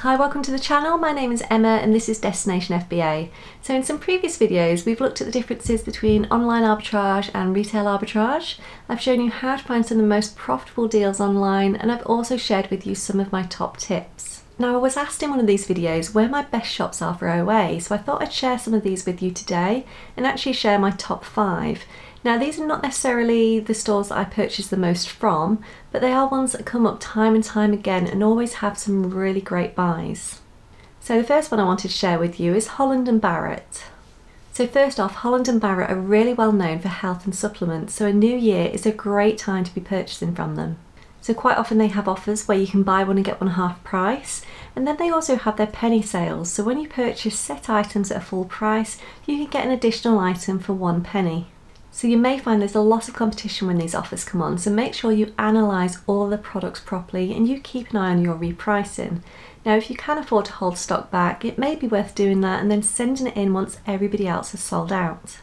Hi, welcome to the channel. My name is Emma and this is Destination FBA. So in some previous videos we've looked at the differences between online arbitrage and retail arbitrage. I've shown you how to find some of the most profitable deals online, and I've also shared with you some of my top tips. Now, I was asked in one of these videos where my best shops are for OA, so I thought I'd share some of these with you today and actually share my top 5. Now, these are not necessarily the stores that I purchase the most from, but they are ones that come up time and time again and always have some really great buys. So the first one I wanted to share with you is Holland and Barrett. So first off, Holland and Barrett are really well known for health and supplements, so a new year is a great time to be purchasing from them. So quite often they have offers where you can buy one and get one half price, and then they also have their penny sales, so when you purchase set items at a full price, you can get an additional item for 1 penny. So you may find there's a lot of competition when these offers come on, so make sure you analyse all the products properly and you keep an eye on your repricing. Now, if you can afford to hold stock back, it may be worth doing that and then sending it in once everybody else has sold out.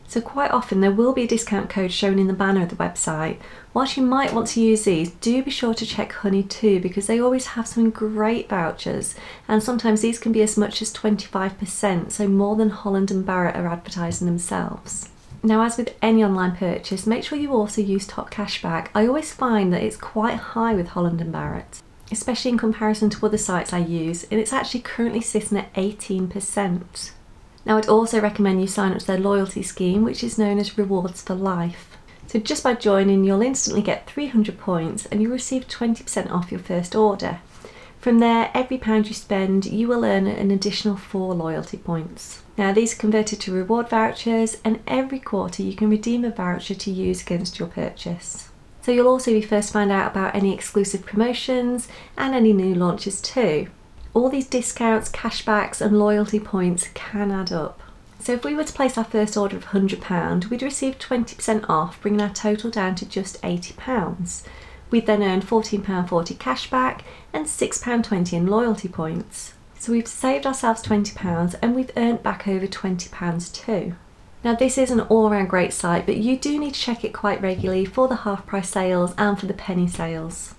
So quite often there will be a discount code shown in the banner of the website. Whilst you might want to use these, do be sure to check Honey too, because they always have some great vouchers, and sometimes these can be as much as 25%, so more than Holland and Barrett are advertising themselves. Now, as with any online purchase, make sure you also use top cashback. I always find that it's quite high with Holland and Barrett, especially in comparison to other sites I use, and it's actually currently sitting at 18%. Now, I'd also recommend you sign up to their loyalty scheme, which is known as Rewards for Life. So just by joining, you'll instantly get 300 points and you'll receive 20% off your first order. From there, every £1 you spend, you will earn an additional 4 loyalty points. Now, these are converted to reward vouchers, and every quarter you can redeem a voucher to use against your purchase. So you'll also be first to find out about any exclusive promotions and any new launches too. All these discounts, cashbacks and loyalty points can add up. So if we were to place our first order of £100, we'd receive 20% off, bringing our total down to just £80. We'd then earn £14.40 cashback and £6.20 in loyalty points. So we've saved ourselves £20 and we've earned back over £20 too. Now, this is an all-round great site, but you do need to check it quite regularly for the half price sales and for the penny sales.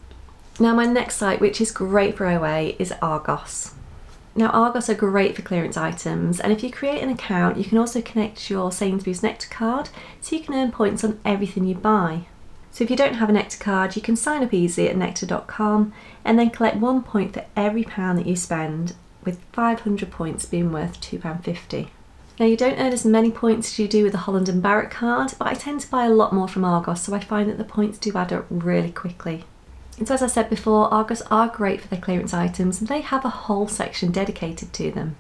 Now, my next site, which is great for OA, is Argos. Now, Argos are great for clearance items, and if you create an account, you can also connect your Sainsbury's Nectar card so you can earn points on everything you buy. So if you don't have a Nectar card, you can sign up easily at nectar.com and then collect 1 point for every £1 that you spend, with 500 points being worth £2.50. Now, you don't earn as many points as you do with the Holland and Barrett card, but I tend to buy a lot more from Argos, so I find that the points do add up really quickly. And so, as I said before, Argos are great for their clearance items and they have a whole section dedicated to them.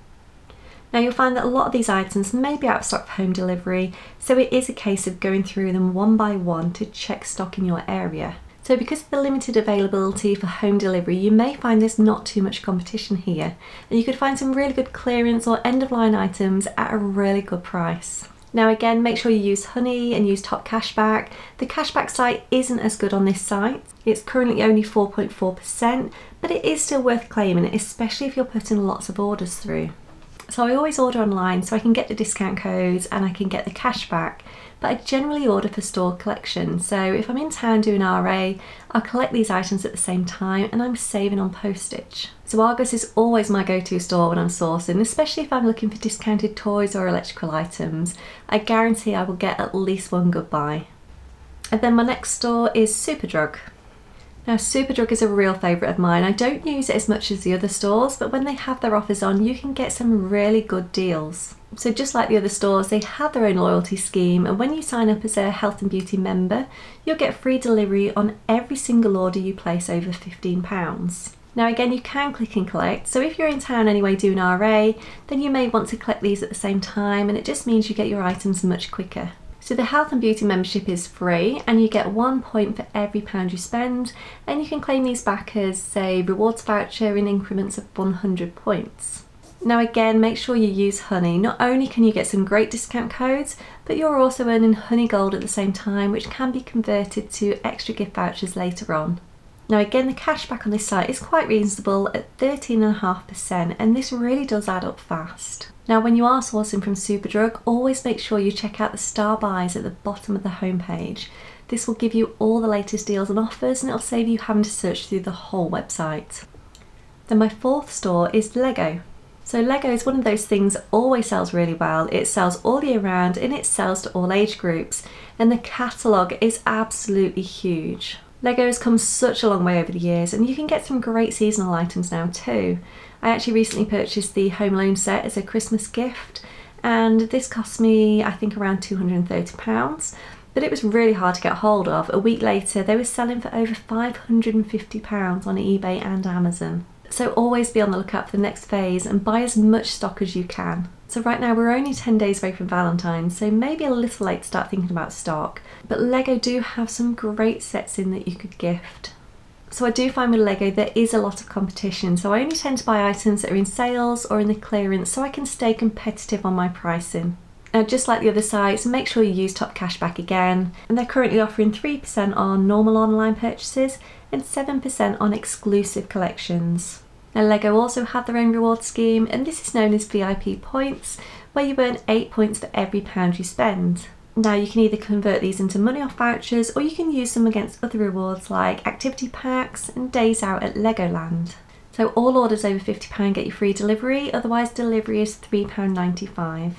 Now, you'll find that a lot of these items may be out of stock for home delivery, so it is a case of going through them one by one to check stock in your area. So because of the limited availability for home delivery, you may find there's not too much competition here, and you could find some really good clearance or end-of-line items at a really good price. Now, again, make sure you use Honey and use top cashback. The cashback site isn't as good on this site. It's currently only 4.4%, but it is still worth claiming, especially if you're putting lots of orders through. So I always order online so I can get the discount codes and I can get the cashback, but I generally order for store collection. So if I'm in town doing RA, I'll collect these items at the same time and I'm saving on postage. So Argos is always my go-to store when I'm sourcing, especially if I'm looking for discounted toys or electrical items. I guarantee I will get at least one good buy. And then my next store is Superdrug. Now, Superdrug is a real favourite of mine. I don't use it as much as the other stores, but when they have their offers on, you can get some really good deals. So just like the other stores, they have their own loyalty scheme, and when you sign up as a health and beauty member, you'll get free delivery on every single order you place over £15. Now, again, you can click and collect, so if you're in town anyway doing RA, then you may want to collect these at the same time, and it just means you get your items much quicker. So the health and beauty membership is free and you get 1 point for every £1 you spend, and you can claim these back as, say, rewards voucher in increments of 100 points. Now, again, make sure you use Honey. Not only can you get some great discount codes, but you're also earning Honey Gold at the same time, which can be converted to extra gift vouchers later on. Now, again, the cashback on this site is quite reasonable at 13.5%, and this really does add up fast. Now, when you are sourcing from Superdrug, always make sure you check out the star buys at the bottom of the homepage. This will give you all the latest deals and offers, and it'll save you having to search through the whole website. Then my fourth store is Lego. So Lego is one of those things that always sells really well. It sells all year round and it sells to all age groups, and the catalogue is absolutely huge. Lego has come such a long way over the years, and you can get some great seasonal items now too. I actually recently purchased the Home Alone set as a Christmas gift, and this cost me I think around £230, but it was really hard to get hold of. A week later they were selling for over £550 on eBay and Amazon. So always be on the lookout for the next phase and buy as much stock as you can. So right now we're only 10 days away from Valentine's, so maybe a little late to start thinking about stock, but Lego do have some great sets in that you could gift. So I do find with Lego there is a lot of competition, so I only tend to buy items that are in sales or in the clearance so I can stay competitive on my pricing. Now, just like the other sites, make sure you use Top Cashback again, and they're currently offering 3% on normal online purchases and 7% on exclusive collections. Now Lego also have their own reward scheme, and this is known as VIP points, where you earn 8 points for every £1 you spend. Now you can either convert these into money off vouchers, or you can use them against other rewards like activity packs and days out at Legoland. So all orders over £50 get you free delivery, otherwise delivery is £3.95.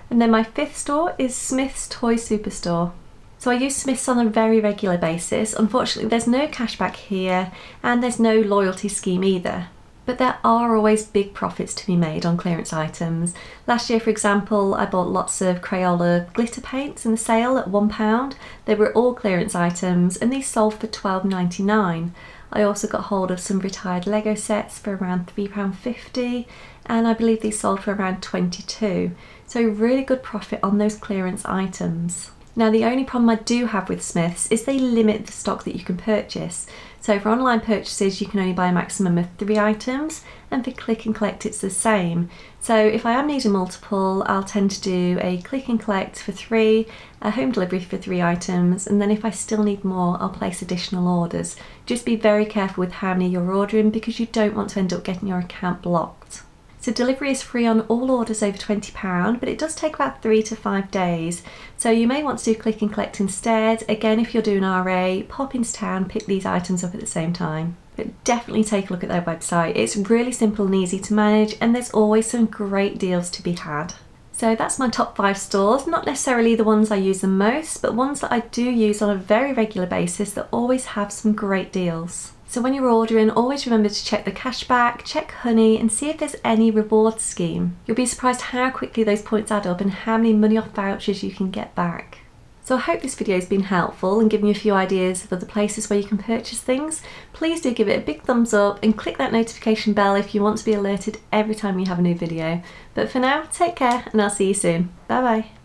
And then my fifth store is Smyths Toy Superstore. So I use Smyths on a very regular basis. Unfortunately there's no cashback here and there's no loyalty scheme either. But there are always big profits to be made on clearance items. Last year, for example, I bought lots of Crayola glitter paints in the sale at £1. They were all clearance items and these sold for £12.99. I also got hold of some retired Lego sets for around £3.50, and I believe these sold for around £22. So really good profit on those clearance items. Now the only problem I do have with Smyths is they limit the stock that you can purchase. So for online purchases you can only buy a maximum of 3 items, and for click and collect it's the same. So if I am needing multiple, I'll tend to do a click and collect for 3, a home delivery for 3 items, and then if I still need more I'll place additional orders. Just be very careful with how many you're ordering because you don't want to end up getting your account blocked. So delivery is free on all orders over £20, but it does take about 3 to 5 days. So you may want to do click and collect instead. Again, if you're doing RA, pop into town, pick these items up at the same time. But definitely take a look at their website. It's really simple and easy to manage, and there's always some great deals to be had. So that's my top 5 stores, not necessarily the ones I use the most, but ones that I do use on a very regular basis that always have some great deals. So when you're ordering, always remember to check the cashback, check Honey, and see if there's any reward scheme. You'll be surprised how quickly those points add up and how many money off vouchers you can get back. So I hope this video has been helpful and given you a few ideas of other places where you can purchase things. Please do give it a big thumbs up and click that notification bell if you want to be alerted every time you have a new video. But for now, take care and I'll see you soon. Bye bye.